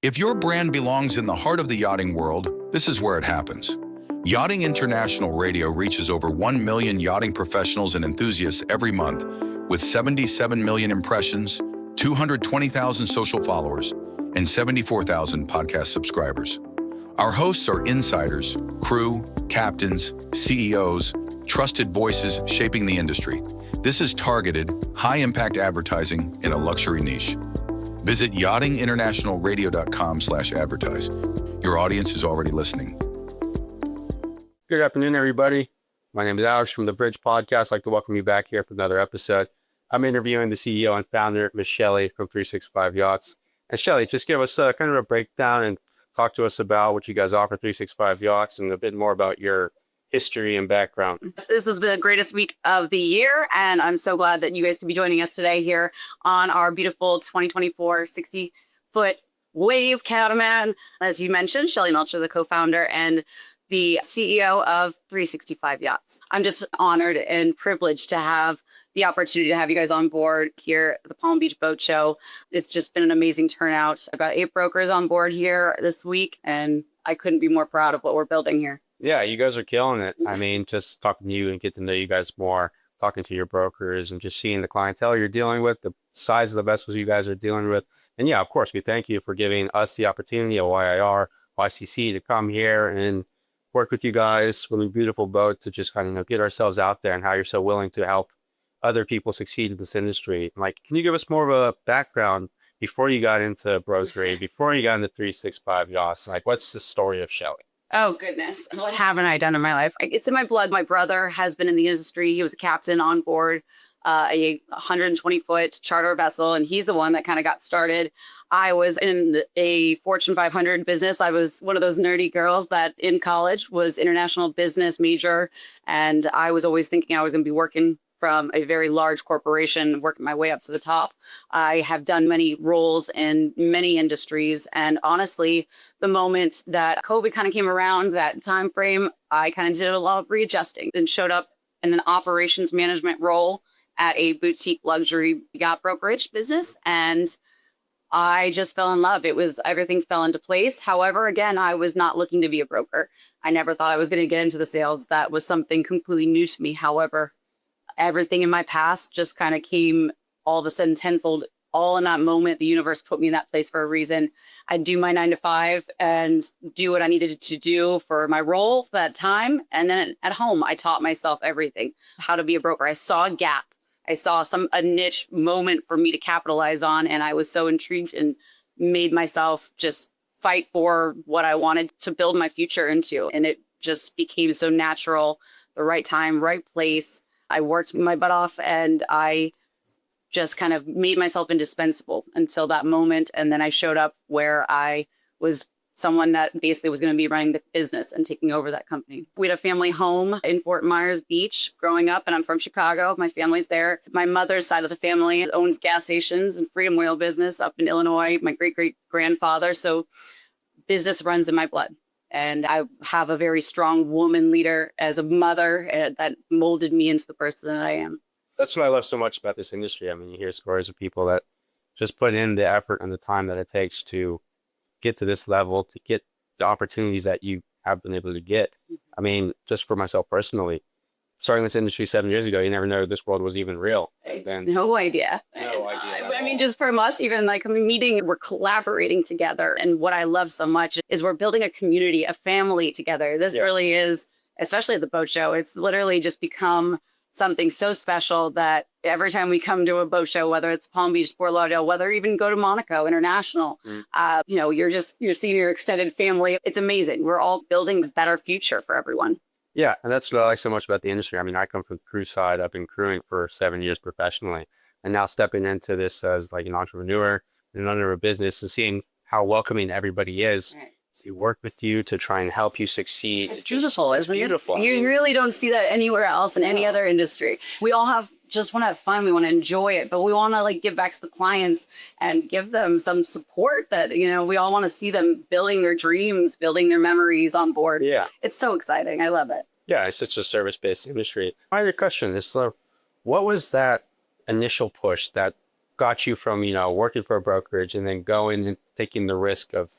If your brand belongs in the heart of the yachting world, this is where it happens. Yachting International Radio reaches over 1 million yachting professionals and enthusiasts every month, with 77 million impressions, 220,000 social followers, and 74,000 podcast subscribers. Our hosts are insiders, crew, captains, CEOs, trusted voices shaping the industry. This is targeted, high-impact advertising in a luxury niche. Visit yachtinginternationalradio.com/advertise. Your audience is already listening. Good afternoon, everybody. My name is Alex from the Bridge Podcast. I'd like to welcome you back here for another episode. I'm interviewing the CEO and founder, Ms. Shelly from 365 Yachts. And Shelly, just give us kind of a breakdown and talk to us about what you guys offer 365 Yachts and a bit more about your history and background. This has been the greatest week of the year, and I'm so glad that you guys can be joining us today here on our beautiful 2024 60-foot wave catamaran. As you mentioned, Shelly Melcher, the co-founder and the CEO of 365 Yachts. I'm just honored and privileged to have the opportunity to have you guys on board here at the Palm Beach Boat Show. It's just been an amazing turnout. I've got 8 brokers on board here this week, and I couldn't be more proud of what we're building here. Yeah, you guys are killing it. I mean, just talking to you and get to know you guys more, talking to your brokers and just seeing the clientele you're dealing with, the size of the vessels you guys are dealing with. And yeah, of course, we thank you for giving us the opportunity at YIR, YCC to come here and work with you guys with a beautiful boat to just kind of get ourselves out there, and how you're so willing to help other people succeed in this industry. Like, can you give us more of a background before you got into brokerage, before you got into 365 Yachts? Like, what's the story of Shelly? Oh, goodness. What haven't I done in my life? It's in my blood. My brother has been in the industry. He was a captain on board a 120-foot charter vessel, and he's the one that kind of got started. I was in a Fortune 500 business. I was one of those nerdy girls that in college was international business major, and I was always thinking I was going to be working from a very large corporation, working my way up to the top. I have done many roles in many industries. And honestly, the moment that COVID kind of came around, that time frame, I kind of did a lot of readjusting and showed up in an operations management role at a boutique luxury yacht brokerage business. And I just fell in love. Everything fell into place. However, again, I was not looking to be a broker. I never thought I was going to get into the sales. That was something completely new to me. However, everything in my past just kind of came all of a sudden tenfold, all in that moment. The universe put me in that place for a reason. I'd do my 9 to 5 and do what I needed to do for my role that time. And then at home, I taught myself everything, how to be a broker. I saw a gap. I saw a niche moment for me to capitalize on. And I was so intrigued and made myself just fight for what I wanted to build my future into. And it just became so natural, the right time, right place. I worked my butt off, and I just kind of made myself indispensable until that moment. And then I showed up where I was someone that basically was going to be running the business and taking over that company. We had a family home in Fort Myers Beach growing up, and I'm from Chicago. My family's there. My mother's side of the family owns gas stations and Freedom Oil business up in Illinois. My great-great-grandfather. So business runs in my blood. And I have a very strong woman leader as a mother that molded me into the person that I am. That's what I love so much about this industry. I mean, you hear stories of people that just put in the effort and the time that it takes to get to this level, to get the opportunities that you have been able to get. I mean, just for myself personally, starting this industry 7 years ago, you never know this world was even real. No idea. I mean, just from us, even like meeting, we're collaborating together. And what I love so much is we're building a community, a family together. This really is, especially at the boat show, it's literally just become something so special that every time we come to a boat show, whether it's Palm Beach, Fort Lauderdale, whether even go to Monaco International, you're seeing your extended family. It's amazing. We're all building a better future for everyone. Yeah, and that's what I like so much about the industry. I mean, I come from the crew side. I've been crewing for 7 years professionally, and now stepping into this as like an entrepreneur and under a business and seeing how welcoming everybody is to work with you, to try and help you succeed. It's beautiful, isn't it? Beautiful. You really don't see that anywhere else in any other industry. We all just want to have fun. We want to enjoy it, but we want to like give back to the clients and give them some support that, we all want to see them building their dreams, building their memories on board. Yeah. It's so exciting. I love it. Yeah, it's such a service-based industry. My other question is, what was that initial push, that got you from, working for a brokerage and then going and taking the risk of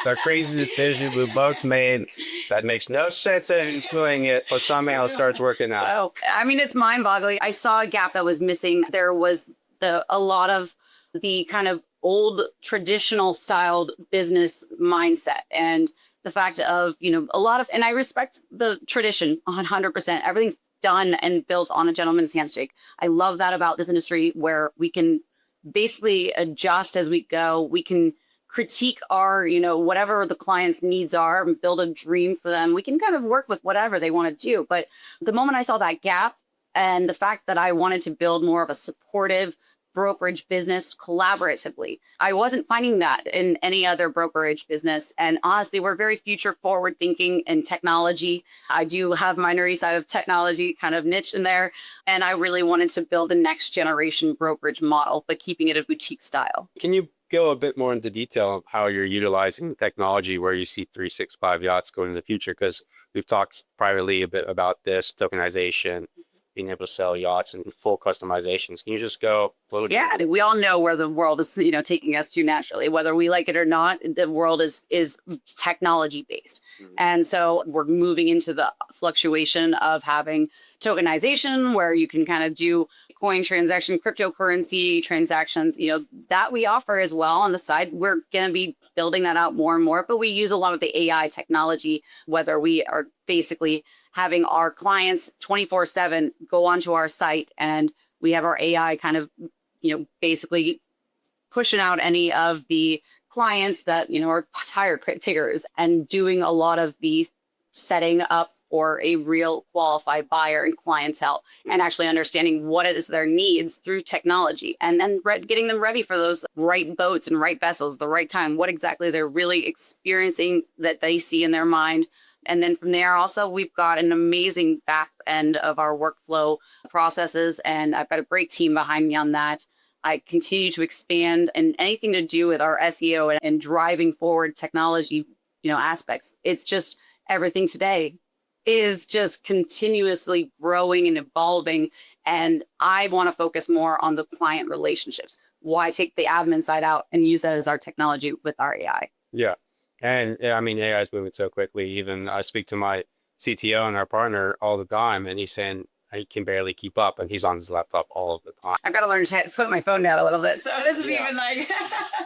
the crazy decision we both made that makes no sense as doing it, but somehow starts working out? So, I mean, it's mind-boggling. I saw a gap that was missing. There was a lot of the kind of old traditional styled business mindset, and the fact of, a lot of, and I respect the tradition 100%. Everything's done and built on a gentleman's handshake. I love that about this industry, where we can basically adjust as we go. We can critique our, whatever the client's needs are and build a dream for them. We can kind of work with whatever they want to do. But the moment I saw that gap, and the fact that I wanted to build more of a supportive brokerage business collaboratively, I wasn't finding that in any other brokerage business. And honestly, we're very future forward thinking in technology. I do have my nerdy side of technology kind of niche in there. And I really wanted to build the next generation brokerage model, but keeping it a boutique style. Can you go a bit more into detail of how you're utilizing the technology, where you see 365 yachts going in the future? Because we've talked privately a bit about this tokenization, being able to sell yachts and full customizations. Can you just go a little? Yeah, we all know where the world is, taking us to naturally, whether we like it or not. The world is technology based. Mm-hmm. And so we're moving into the fluctuation of having tokenization, where you can kind of do coin transaction, cryptocurrency transactions, that we offer as well on the side. We're going to be building that out more and more, but we use a lot of the AI technology, whether we are basically having our clients 24/7 go onto our site, and we have our AI kind of, basically pushing out any of the clients that, are tire pickers, and doing a lot of the setting up for a real qualified buyer and clientele, and actually understanding what it is their needs through technology, and then getting them ready for those right boats and right vessels, the right time, what exactly they're really experiencing that they see in their mind. And then from there, also, we've got an amazing back end of our workflow processes, and I've got a great team behind me on that. I continue to expand, and anything to do with our SEO and driving forward technology, aspects. It's just everything today is just continuously growing and evolving. And I want to focus more on the client relationships. Why take the admin side out and use that as our technology with our AI? Yeah. And I mean, AI is moving so quickly. Even I speak to my CTO and our partner all the time, and he's saying he can barely keep up, and he's on his laptop all of the time. I've got to learn to put my phone down a little bit. So this is even like...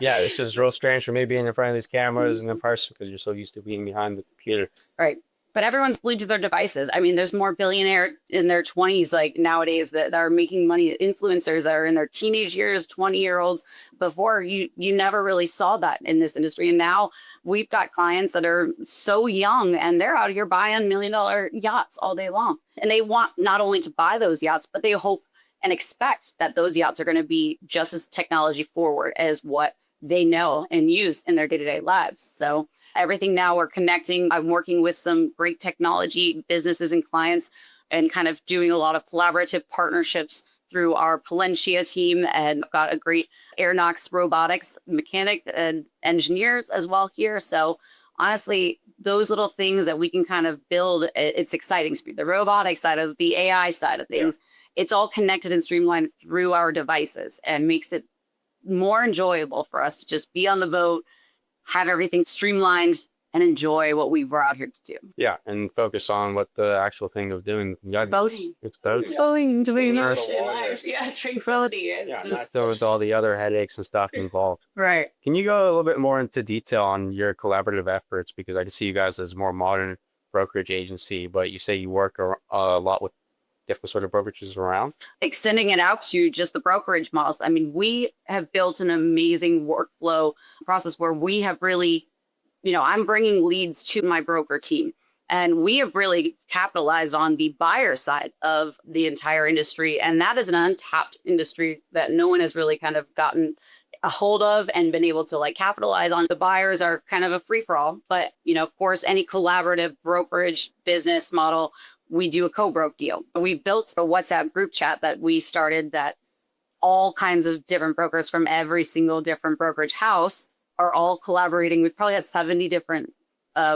Yeah, it's just real strange for me being in front of these cameras and in person, because you're so used to being behind the computer. Right. But everyone's glued to their devices. I mean, there's more billionaire in their 20s, like nowadays, that are making money. Influencers that are in their teenage years, 20-year-olds. Before, you never really saw that in this industry. And now we've got clients that are so young, and they're out here buying $1 million yachts all day long. And they want not only to buy those yachts, but they hope and expect that those yachts are going to be just as technology forward as what they know and use in their day-to-day lives. So everything now we're connecting. I'm working with some great technology businesses and clients, and kind of doing a lot of collaborative partnerships through our Palencia team, and I've got a great Airnox robotics mechanic and engineers as well here. So honestly, those little things that we can kind of build, it's exciting. The robotic side of the AI side of things, it's all connected and streamlined through our devices, and makes it more enjoyable for us to just be on the boat, have everything streamlined, and enjoy what we were out here to do. Yeah, and focus on what the actual thing of doing. Boating. It's boating. Boating, doing life. Yeah, tranquility. Yeah, not with all the other headaches and stuff involved. Right. Can you go a little bit more into detail on your collaborative efforts? Because I can see you guys as a more modern brokerage agency, but you say you work a lot with different sort of brokerages around. Extending it out to just the brokerage models. I mean, we have built an amazing workflow process where we have really, I'm bringing leads to my broker team, and we have really capitalized on the buyer side of the entire industry. And that is an untapped industry that no one has really kind of gotten a hold of and been able to capitalize on. The buyers are kind of a free for all, but of course, any collaborative brokerage business model, we do a co-broke deal. We built a WhatsApp group chat that we started, that all kinds of different brokers from every single different brokerage house are all collaborating. We've probably had 70 different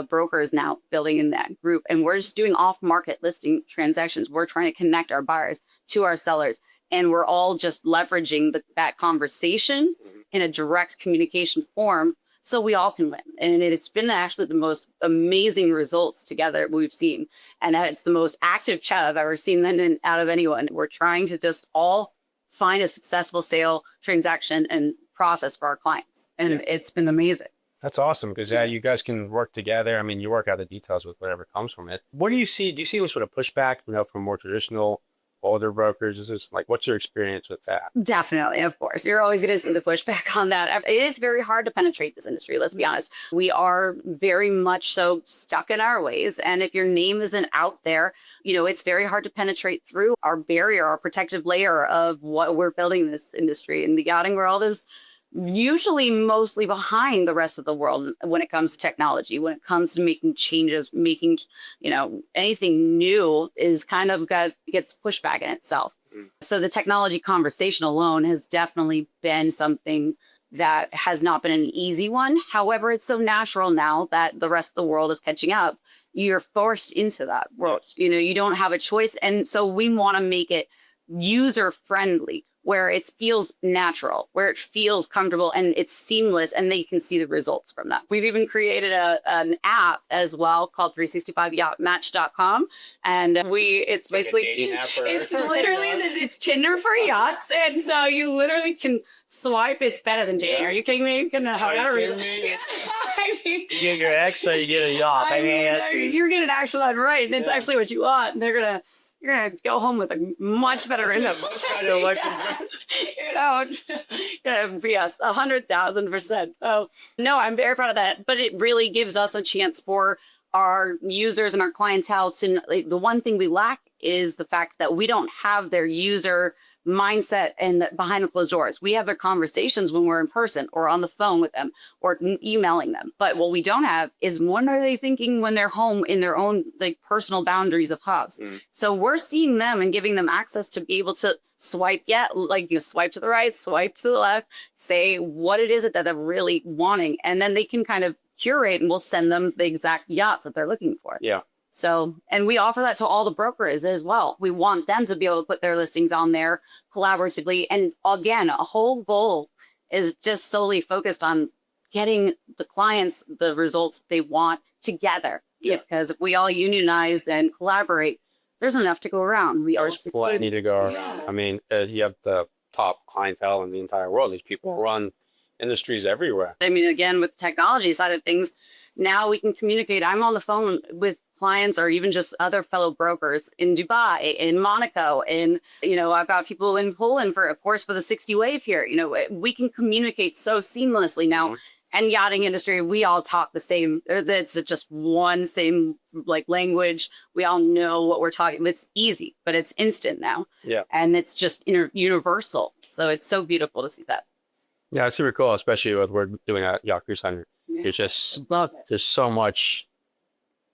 brokers now building in that group, and we're just doing off-market listing transactions. We're trying to connect our buyers to our sellers, and we're all just leveraging that conversation in a direct communication form so we all can win. And it's been actually the most amazing results together we've seen, and it's the most active chat I've ever seen out of anyone. We're trying to just all find a successful sale transaction and process for our clients, and it's been amazing. That's awesome because you guys can work together. I mean, you work out the details with whatever comes from it. What do you see? Do you see any sort of pushback, from more traditional, older brokers? Is this what's your experience with that? Definitely, of course. You're always going to see the pushback on that. It is very hard to penetrate this industry, let's be honest. We are very much so stuck in our ways. And if your name isn't out there, it's very hard to penetrate through our barrier, our protective layer of what we're building in this industry. And the yachting world is usually mostly behind the rest of the world when it comes to technology, when it comes to making changes, making, anything new is kind of gets pushback in itself. So the technology conversation alone has definitely been something that has not been an easy one. However, it's so natural now that the rest of the world is catching up. You're forced into that world. You don't have a choice. And so we want to make it user friendly, where it feels natural, where it feels comfortable and it's seamless, and they can see the results from that. We've even created an app as well called 365yacht-match.com, and it's basically it's literally it's Tinder for yachts, and so you literally can swipe. It's better than dating. Are you kidding me? You can have better results. You get your ex, so you get a yacht. You're getting actually that right, and it's actually what you want. You're gonna go home with a much better income. Yes, 100,000%. So no, I'm very proud of that. But it really gives us a chance for our users and our clientele to. The one thing we lack is the fact that we don't have their user mindset and behind the closed doors. We have their conversations when we're in person or on the phone with them or emailing them. But what we don't have is what are they thinking when they're home in their own personal boundaries of hubs. So we're seeing them and giving them access to be able to swipe, swipe to the right, swipe to the left, say what it is that they're really wanting. And then they can kind of curate and we'll send them the exact yachts that they're looking for. Yeah. So, and we offer that to all the brokers as well. We want them to be able to put their listings on there collaboratively. And again, a whole goal is just solely focused on getting the clients the results they want together. Yeah. Because if we all unionize and collaborate, there's enough to go around. There's plenty to go around. Yes. I mean, you have the top clientele in the entire world. These people run industries everywhere. I mean, again, with the technology side of things, now we can communicate. I'm on the phone with clients or even just other fellow brokers in Dubai, in Monaco, I've got people in Poland for the 60 wave here. We can communicate so seamlessly now. Mm-hmm. And yachting industry, we all talk the same. It's just one same language. We all know what we're talking. It's easy, but it's instant now. Yeah. And it's just universal. So it's so beautiful to see that. Yeah, it's super cool, especially with we're doing a yacht cruise center. Yeah. There's so much.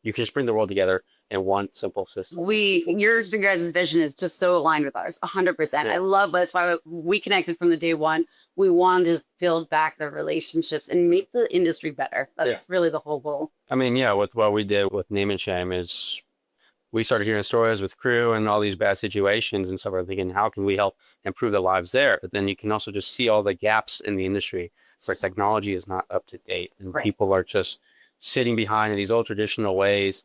You can just bring the world together in one simple system. Your guys' vision is just so aligned with ours, 100%. Yeah. I love that's why we connected from the day one. We want to just build back the relationships and make the industry better. That's really the whole goal. I mean, with what we did with Name and Shame is we started hearing stories with crew and all these bad situations and stuff. We're thinking, how can we help improve the lives there? But then you can also just see all the gaps in the industry where technology is not up to date and people are just sitting behind in these old traditional ways.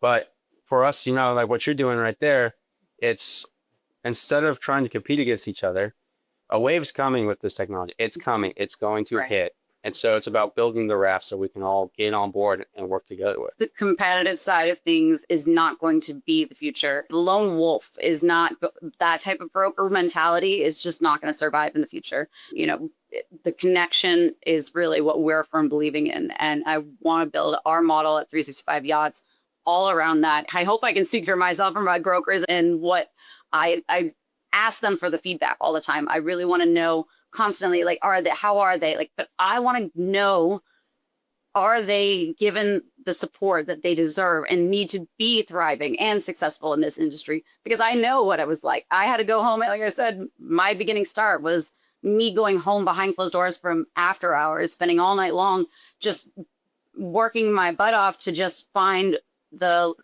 But for us, what you're doing right there, it's instead of trying to compete against each other, a wave's coming with this technology. It's coming. It's going to hit. And so it's about building the raft so we can all get on board and work together with. The competitive side of things is not going to be the future. The lone wolf is not that type of broker mentality is just not going to survive in the future. The connection is really what we're firm believing in. And I want to build our model at 365 Yachts all around that. I hope I can speak for myself and my brokers and what I ask them for the feedback all the time. I really want to know constantly, how are they? But I want to know, are they given the support that they deserve and need to be thriving and successful in this industry? Because I know what it was like. I had to go home. Like I said, my beginning start was me going home behind closed doors from after hours, spending all night long, just working my butt off to just find the,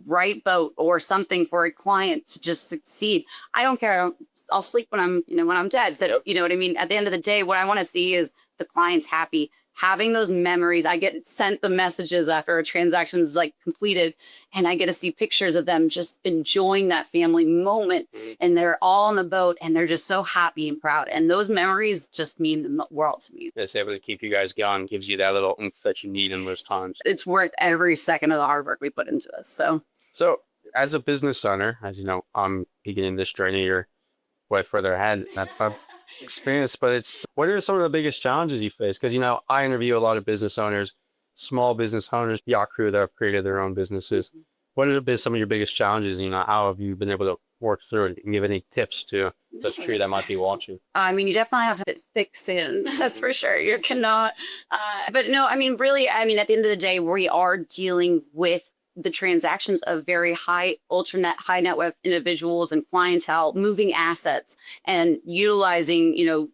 right boat or something for a client to just succeed. I don't care. I'll sleep when I'm dead. That, you know what I mean? At the end of the day, what I want to see is the client's happy, having those memories. I get sent the messages after a transaction is like completed, and I get to see pictures of them just enjoying that family moment, and they're all on the boat and they're just so happy and proud. And those memories just mean the world to me. It's able to keep you guys going, gives you that little oomph that you need in those times. It's worth every second of the hard work we put into this. So as a business owner, as you know, I'm beginning this journey. You're way further ahead. I've experienced, but what are some of the biggest challenges you face? Because, I interview a lot of business owners, small business owners, yacht crew that have created their own businesses. What have been some of your biggest challenges? How have you been able to work through it and give any tips to the crew that might be watching? You definitely have to thick skin. That's for sure. You cannot. But no, really, at the end of the day, we are dealing with the transactions of very high net worth individuals and clientele moving assets and utilizing,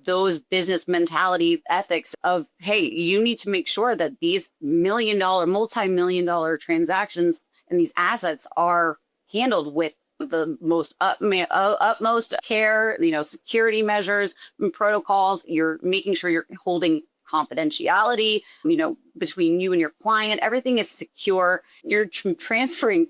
those business mentality ethics of, hey, you need to make sure that these multi-million-dollar transactions and these assets are handled with the most utmost care, security measures and protocols. You're making sure you're holding confidentiality, between you and your client. Everything is secure. You're transferring,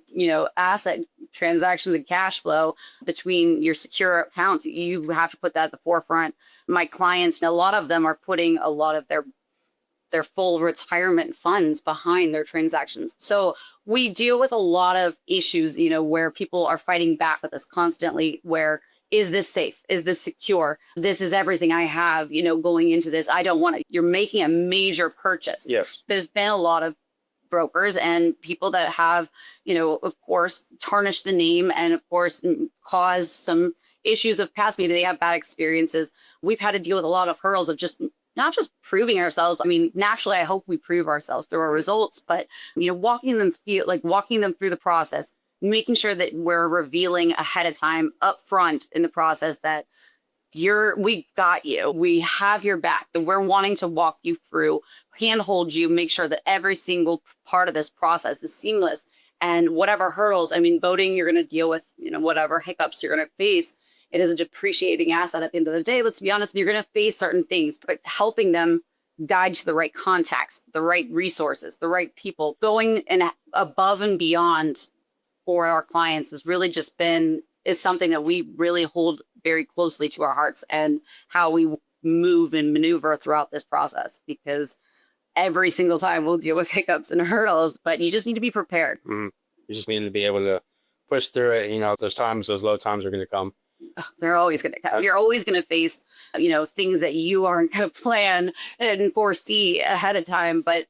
asset transactions and cash flow between your secure accounts. You have to put that at the forefront. My clients, a lot of them are putting a lot of their full retirement funds behind their transactions. So we deal with a lot of issues, where people are fighting back with us constantly, where is this safe? Is this secure? This is everything I have, going into this. I don't want to. You're making a major purchase. Yes. There's been a lot of brokers and people that have, of course, tarnished the name and, of course, caused some issues of past. Maybe they have bad experiences. We've had to deal with a lot of hurdles of not just proving ourselves. Naturally, I hope we prove ourselves through our results, but, walking them through the process, making sure that we're revealing ahead of time up front in the process that we've got you, we have your back, that we're wanting to walk you through, handhold you, make sure that every single part of this process is seamless. And whatever hurdles, boating, you're going to deal with, whatever hiccups you're going to face. It is a depreciating asset at the end of the day. Let's be honest, you're going to face certain things, but helping them guide to the right contacts, the right resources, the right people, going and above and beyond for our clients has really is something that we really hold very closely to our hearts, and how we move and maneuver throughout this process, because every single time we'll deal with hiccups and hurdles, but you just need to be prepared. Mm-hmm. You just need to be able to push through it. Those low times are going to come. They're always going to come. You're always going to face, things that you aren't going to plan and foresee ahead of time, but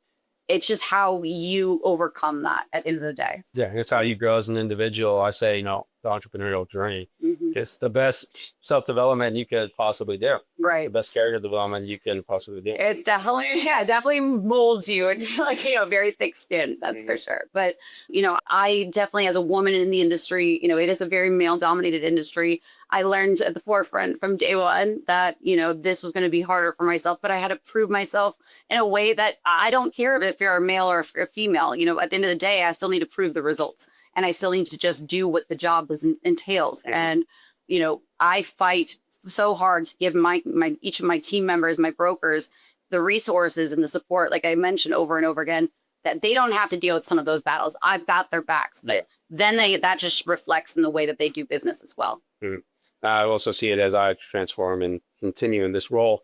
it's just how you overcome that at the end of the day. Yeah, it's how you grow as an individual. I say, the entrepreneurial journey. Mm-hmm. It's the best self-development you could possibly do. Right. The best character development you can possibly do. It's definitely molds you into very thick skin. That's for sure. But, I definitely, as a woman in the industry, it is a very male dominated industry. I learned at the forefront from day one that, this was going to be harder for myself, but I had to prove myself in a way that I don't care if you're a male or if you're a female. At the end of the day, I still need to prove the results, and I still need to just do what the job entails. And, I fight so hard to give each of my team members, my brokers, the resources and the support, like I mentioned over and over again, that they don't have to deal with some of those battles. I've got their backs, but then that just reflects in the way that they do business as well. Mm-hmm. I also see it as I transform and continue in this role.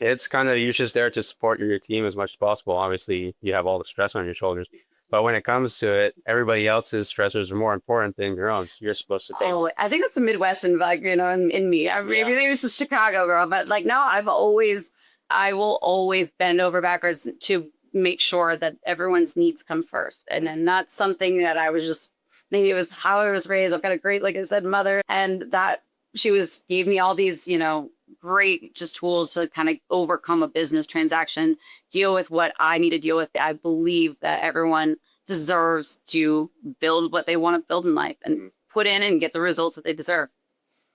It's kind of, you're just there to support your team as much as possible. Obviously, you have all the stress on your shoulders. But when it comes to it, everybody else's stressors are more important than your own. You're supposed to take. Oh, I think that's the Midwestern, in me. Maybe there's a Chicago girl, but no, I will always bend over backwards to make sure that everyone's needs come first. And then that's something that maybe it was how I was raised. I've got a great, like I said, mother, and that gave me all these, great just tools to kind of overcome a business transaction, deal with what I need to deal with. I believe that everyone deserves to build what they want to build in life and put in and get the results that they deserve.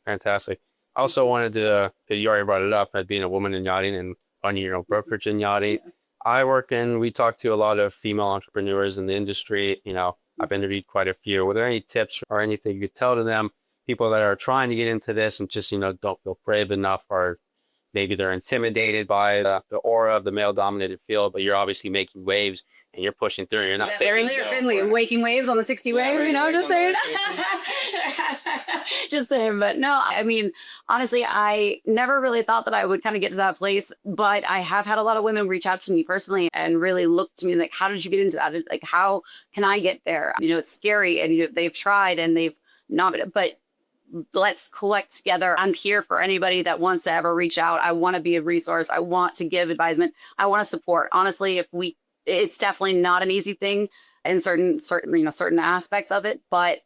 Fantastic. I also wanted to, because you already brought it up, as being a woman in yachting and on your own brokerage in yachting, We talk to a lot of female entrepreneurs in the industry. You know, I've interviewed quite a few. Were there any tips or anything you could tell to them, people that are trying to get into this and just, you know, don't feel brave enough, or maybe they're intimidated by the aura of the male dominated field, but you're obviously making waves and you're pushing through. You're not friendly, waking waves on the 60 wave, you know, just saying. Just saying. But no, I mean, honestly, I never really thought that I would kind of get to that place, but I have had a lot of women reach out to me personally and really look to me like, how did you get into that? Like, how can I get there? You know, it's scary, and you know, they've tried and they've not, but let's collect together. I'm here for anybody that wants to ever reach out. I want to be a resource. I want to give advisement. I want to support. Honestly, it's definitely not an easy thing in certain aspects of it, but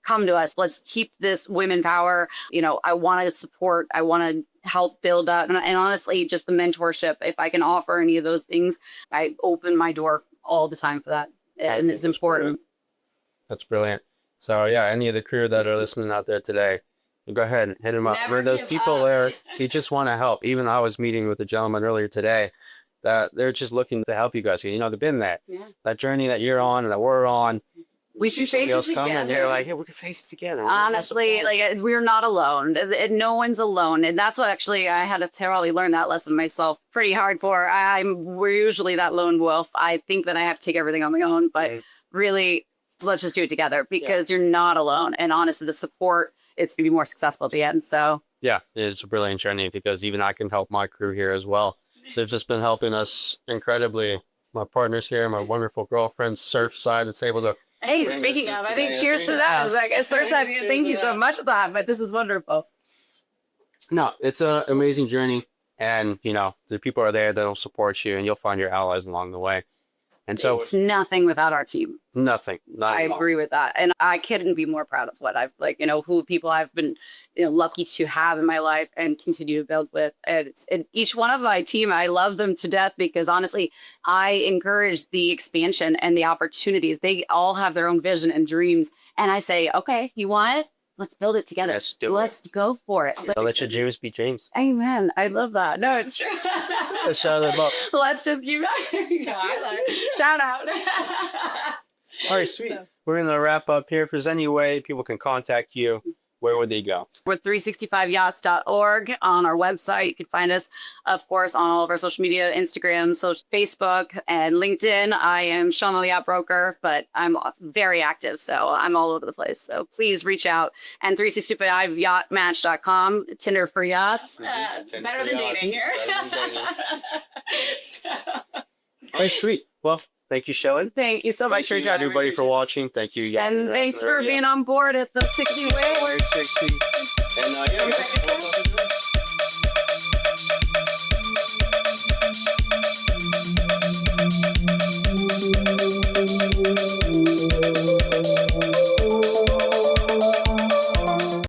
come to us. Let's keep this women power. You know, I want to support. I want to help build up. And honestly, just the mentorship, if I can offer any of those things, I open my door all the time for that. And it's important. That's brilliant. So yeah, any of the crew that are listening out there today, go ahead and hit them up. For those people there, you just want to help. Even I was meeting with a gentleman earlier today that they're just looking to help you guys. You know, they've been there. Yeah. That journey that you're on and that we're on. We should face it together. And they're like, hey, we can face it together. Honestly, like, we're not alone. No one's alone. And that's what actually I had to thoroughly learn that lesson myself pretty hardcore. We're usually that lone wolf. I think that I have to take everything on my own, but really, let's just do it together, because you're not alone. And honestly, the support, it's going to be more successful at the end. So yeah, it's a brilliant journey, because even I can help my crew here as well. They've just been helping us incredibly. My partners here, my wonderful girlfriend, Surfside, that's able to. Hey, speaking of, I think cheers to that. I was like, Surfside, thank you so much for that. But this is wonderful. No, it's an amazing journey. And, you know, the people are there that'll support you, and you'll find your allies along the way. And so it's nothing without our team. Nothing. I agree with that. And I couldn't be more proud of what I've, like, you know, who people I've been, you know, lucky to have in my life and continue to build with. And each one of my team, I love them to death, because honestly, I encourage the expansion and the opportunities. They all have their own vision and dreams. And I say, okay, you want it? Let's build it together. Let's go for it. Let your dreams be dreams. Amen. I love that. No, it's true. Let's shout them up. Let's just keep shout out. All right, sweet. We're going to wrap up here. If there's any way people can contact you, where would they go? We're 365yachts.org on our website. You can find us, of course, on all of our social media, Instagram, Facebook, and LinkedIn. I am Shelly Yacht Broker, but I'm very active, so I'm all over the place. So please reach out. And 365yacht-match.com, Tinder for yachts. Better than dating here. All right, sweet. Well, thank you, Shelly. Thank you so much. Thank you, everybody, for watching. Thank you. And thanks for being on board at the 60 Way. 60. And